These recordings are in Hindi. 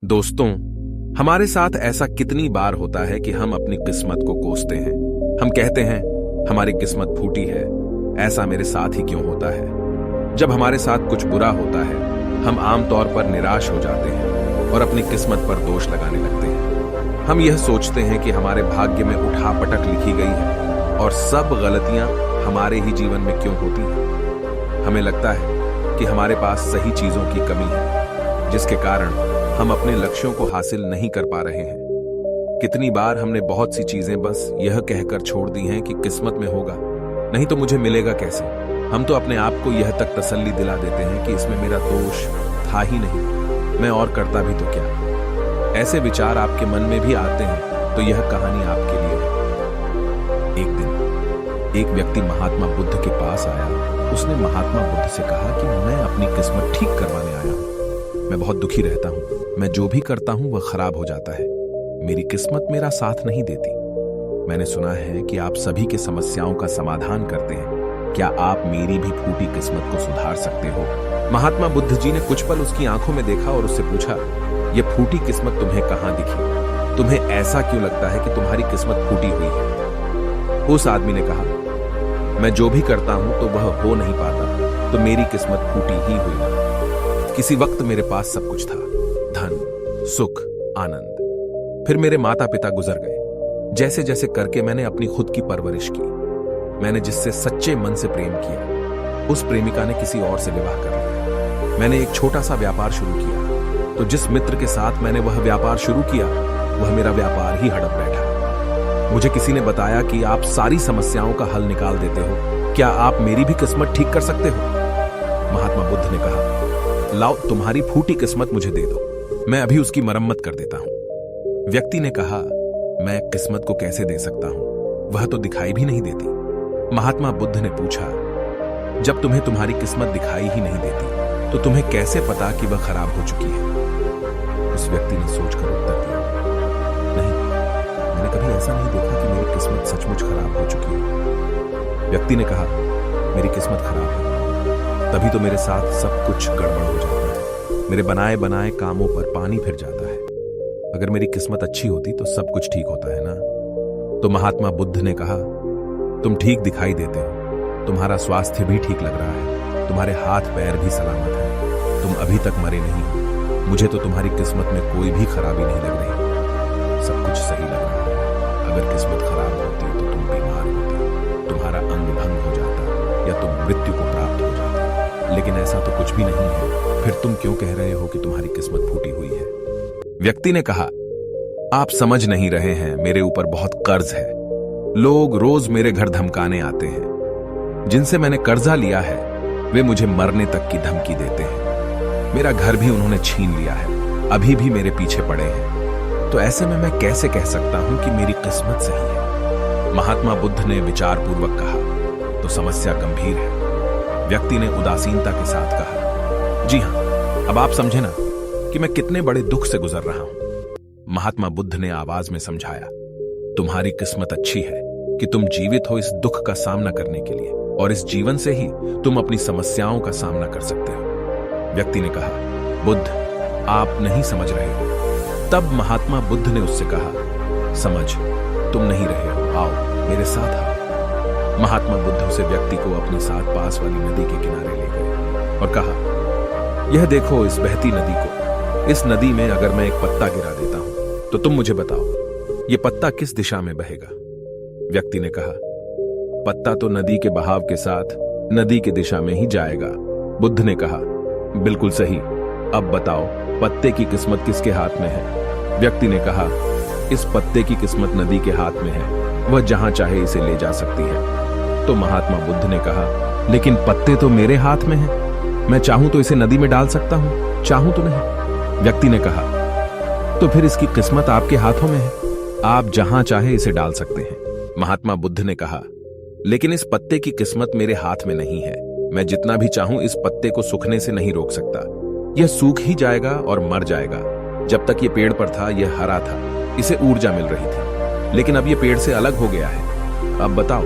दोस्तों, हमारे साथ ऐसा कितनी बार होता है कि हम अपनी किस्मत को कोसते हैं। हम कहते हैं हमारी किस्मत फूटी है, ऐसा मेरे साथ ही क्यों होता है। जब हमारे साथ कुछ बुरा होता है हम आमतौर पर निराश हो जाते हैं और अपनी किस्मत पर दोष लगाने लगते हैं। हम यह सोचते हैं कि हमारे भाग्य में उठापटक लिखी गई है और सब गलतियां हमारे ही जीवन में क्यों होती हैं। हमें लगता है कि हमारे पास सही चीजों की कमी है, जिसके कारण हम अपने लक्ष्यों को हासिल नहीं कर पा रहे हैं। कितनी बार हमने बहुत सी चीजें बस यह कहकर छोड़ दी हैं कि किस्मत में होगा, नहीं तो मुझे मिलेगा कैसे। हम तो अपने आप को यह तक तसल्ली दिला देते हैं कि इसमें मेरा दोष था ही नहीं, मैं और करता भी तो क्या। ऐसे विचार आपके मन में भी आते हैं तो यह कहानी आपके लिए है। एक दिन एक व्यक्ति महात्मा बुद्ध के पास आया। उसने महात्मा बुद्ध से कहा कि मैं अपनी किस्मत ठीक करवाने आया हूं। मैं बहुत दुखी रहता हूं, मैं जो भी करता हूं वह खराब हो जाता है, मेरी किस्मत मेरा साथ नहीं देती। मैंने सुना है कि आप सभी की समस्याओं का समाधान करते हैं, क्या आप मेरी भी फूटी किस्मत को सुधार सकते हो। महात्मा बुद्ध जी ने कुछ पल उसकी आंखों में देखा और उससे पूछा, यह फूटी किस्मत तुम्हें कहां दिखी? तुम्हें ऐसा क्यों लगता है कि तुम्हारी किस्मत फूटी हुई है? उस आदमी ने कहा, मैं जो भी करता हूं तो वह हो नहीं पाता, तो मेरी किस्मत फूटी ही हुई है। किसी वक्त मेरे पास सब कुछ था, धन, सुख, आनंद। फिर मेरे माता पिता गुजर गए। जैसे जैसे करके मैंने अपनी खुद की परवरिश की। मैंने जिससे सच्चे मन से प्रेम किया, उस प्रेमिका ने किसी और से विवाह कर लिया। मैंने एक छोटा सा व्यापार शुरू किया, तो जिस मित्र के साथ मैंने वह व्यापार शुरू किया वह मेरा व्यापार ही हड़प बैठा। मुझे किसी ने बताया कि आप सारी समस्याओं का हल निकाल देते हो, क्या आप मेरी भी किस्मत ठीक कर सकते हो? महात्मा बुद्ध ने कहा, लाओ तुम्हारी फूटी किस्मत मुझे दे दो, मैं अभी उसकी मरम्मत कर देता हूं। व्यक्ति ने कहा, मैं किस्मत को कैसे दे सकता हूं, वह तो दिखाई भी नहीं देती। महात्मा बुद्ध ने पूछा, जब तुम्हें तुम्हारी किस्मत दिखाई ही नहीं देती तो तुम्हें कैसे पता कि वह खराब हो चुकी है? उस व्यक्ति ने सोचकर उत्तर दिया, नहीं, मैंने कभी ऐसा नहीं देखा कि मेरी किस्मत सचमुच खराब हो चुकी है। व्यक्ति ने कहा, मेरी किस्मत खराब है, तभी तो मेरे साथ सब कुछ गड़बड़ हो जाता है, मेरे बनाए बनाए कामों पर पानी फिर जाता है। अगर मेरी किस्मत अच्छी होती तो सब कुछ ठीक होता है ना। तो महात्मा बुद्ध ने कहा, तुम ठीक दिखाई देते हो, तुम्हारा स्वास्थ्य भी ठीक लग रहा है, तुम्हारे हाथ पैर भी सलामत हैं, तुम अभी तक मरे नहीं हो। मुझे तो तुम्हारी किस्मत में कोई भी खराबी नहीं लग रही, सब कुछ सही लग रहा है। अगर किस्मत खराब होती तो तुम बीमार होते, तुम्हारा अंग भंग हो जाता या तुम मृत्यु को प्राप्त हो जाते, लेकिन ऐसा तो कुछ भी नहीं है। फिर तुम क्यों कह रहे हो कि तुम्हारी किस्मत फूटी हुई है? व्यक्ति ने कहा, आप समझ नहीं रहे हैं, मेरे ऊपर बहुत कर्ज है। लोग रोज मेरे घर धमकाने आते हैं। जिनसे मैंने कर्जा लिया है वे मुझे मरने तक की धमकी देते हैं। मेरा घर भी उन्होंने छीन लिया है, अभी भी मेरे पीछे पड़े हैं। तो ऐसे में मैं कैसे कह सकता हूं कि मेरी किस्मत सही है? महात्मा बुद्ध ने विचारपूर्वक कहा, तो समस्या गंभीर है। व्यक्ति ने उदासीनता के साथ कहा, जी हां, अब आप समझे ना कि मैं कितने बड़े दुख से गुजर रहा हूं। महात्मा बुद्ध ने आवाज में समझाया, तुम्हारी किस्मत अच्छी है कि तुम जीवित हो इस दुख का सामना करने के लिए, और इस जीवन से ही तुम अपनी समस्याओं का सामना कर सकते हो। व्यक्ति ने कहा, बुद्ध, आप नहीं समझ रहे हो। तब महात्मा बुद्ध ने उससे कहा, समझ तुम नहीं रहे हो, आओ मेरे साथ आओ। महात्मा बुद्ध उसे व्यक्ति को अपने साथ पास वाली नदी के किनारे ले गए और कहा, यह देखो इस बहती नदी को, इस नदी में अगर मैं एक पत्ता गिरा देता हूं तो तुम मुझे बताओ, यह पत्ता किस दिशा में बहेगा? व्यक्ति ने कहा, पत्ता तो नदी के बहाव के साथ नदी की दिशा में ही जाएगा। बुद्ध ने कहा, बिल्कुल सही, अब बताओ पत्ते की किस्मत किसके हाथ में है? व्यक्ति ने कहा, इस पत्ते की किस्मत नदी के हाथ में है, वह जहां चाहे इसे ले जा सकती है। तो महात्मा बुद्ध ने कहा, लेकिन पत्ते तो मेरे हाथ में हैं, मैं चाहूं तो इसे नदी में डाल सकता हूं, चाहूं तो नहीं। व्यक्ति ने कहा, तो फिर इसकी किस्मत आपके हाथों में है, आप जहां चाहे इसे डाल सकते हैं। महात्मा बुद्ध ने कहा, लेकिन इस पत्ते की किस्मत मेरे हाथ में नहीं है, मैं जितना भी चाहूं इस पत्ते को सूखने से नहीं रोक सकता, यह सूख ही जाएगा और मर जाएगा। जब तक ये पेड़ पर था यह हरा था, इसे ऊर्जा मिल रही थी, लेकिन अब यह पेड़ से अलग हो गया है। अब बताओ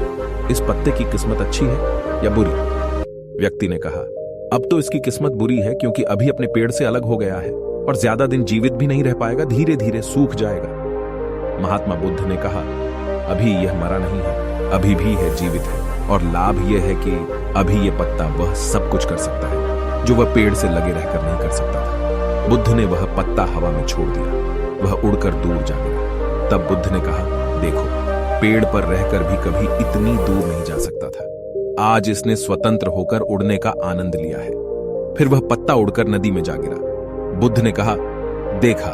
इस पत्ते की किस्मत अच्छी है या बुरी? व्यक्ति ने कहा, अब तो इसकी किस्मत बुरी है क्योंकि अभी अपने पेड़ से अलग हो गया है और ज्यादा दिन जीवित भी नहीं रह पाएगा, धीरे धीरे सूख जाएगा। महात्मा बुद्ध ने कहा, अभी यह मरा नहीं है, अभी भी है, जीवित है, और लाभ यह है कि अभी यह पत्ता वह सब कुछ कर सकता है जो वह पेड़ से लगे रहकर नहीं कर सकता था। बुद्ध ने वह पत्ता हवा में छोड़ दिया, वह उड़कर दूर जा गिरा। तब बुद्ध ने कहा, देखो, पेड़ पर रहकर भी कभी इतनी दूर नहीं जा सकता था, आज इसने स्वतंत्र होकर उड़ने का आनंद लिया है। फिर वह पत्ता उड़कर नदी में जा गिरा। बुद्ध ने कहा, देखा,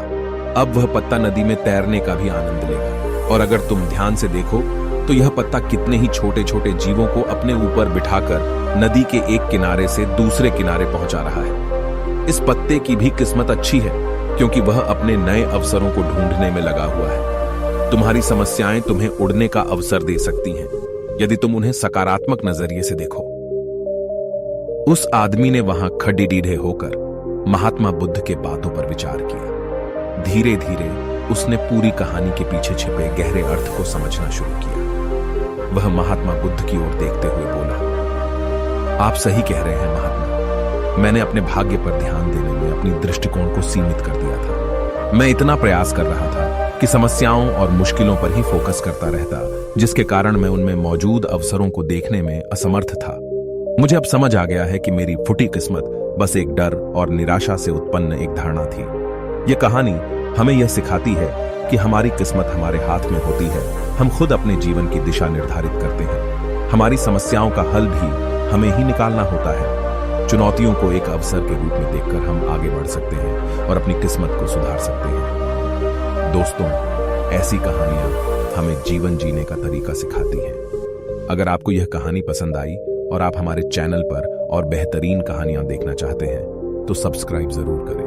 अब वह पत्ता नदी में तैरने का भी आनंद लेगा, और अगर तुम ध्यान से देखो तो यह पत्ता कितने ही छोटे छोटे जीवों को अपने ऊपर बिठाकर नदी के एक किनारे से दूसरे किनारे पहुंचा रहा है। इस पत्ते की भी किस्मत अच्छी है, क्योंकि वह अपने नए अवसरों को ढूंढने में लगा हुआ है। तुम्हारी समस्याएं तुम्हें उड़ने का अवसर दे सकती हैं, यदि तुम उन्हें सकारात्मक नजरिए से देखो। उस आदमी ने वहां खड़ीडीढ़े होकर महात्मा बुद्ध के बातों पर विचार किया। धीरे धीरे उसने पूरी कहानी के पीछे छिपे गहरे अर्थ को समझना शुरू किया। वह महात्मा बुद्ध की ओर देखते हुए बोला, आप सही कह रहे हैं महात्मा, मैंने अपने भाग्य पर ध्यान देने में अपनी दृष्टिकोण को सीमित कर दिया था। मैं इतना प्रयास कर रहा था कि समस्याओं और मुश्किलों पर ही फोकस करता रहता, जिसके कारण मैं उनमें मौजूद अवसरों को देखने में असमर्थ था। मुझे अब समझ आ गया है कि मेरी फूटी किस्मत बस एक डर और निराशा से उत्पन्न एक धारणा थी। यह कहानी हमें यह सिखाती है कि हमारी किस्मत हमारे हाथ में होती है, हम खुद अपने जीवन की दिशा निर्धारित करते हैं। हमारी समस्याओं का हल भी हमें ही निकालना होता है। चुनौतियों को एक अवसर के रूप में देखकर हम आगे बढ़ सकते हैं और अपनी किस्मत को सुधार सकते हैं। दोस्तों, ऐसी कहानियां हमें जीवन जीने का तरीका सिखाती हैं। अगर आपको यह कहानी पसंद आई और आप हमारे चैनल पर और बेहतरीन कहानियां देखना चाहते हैं तो सब्सक्राइब जरूर करें।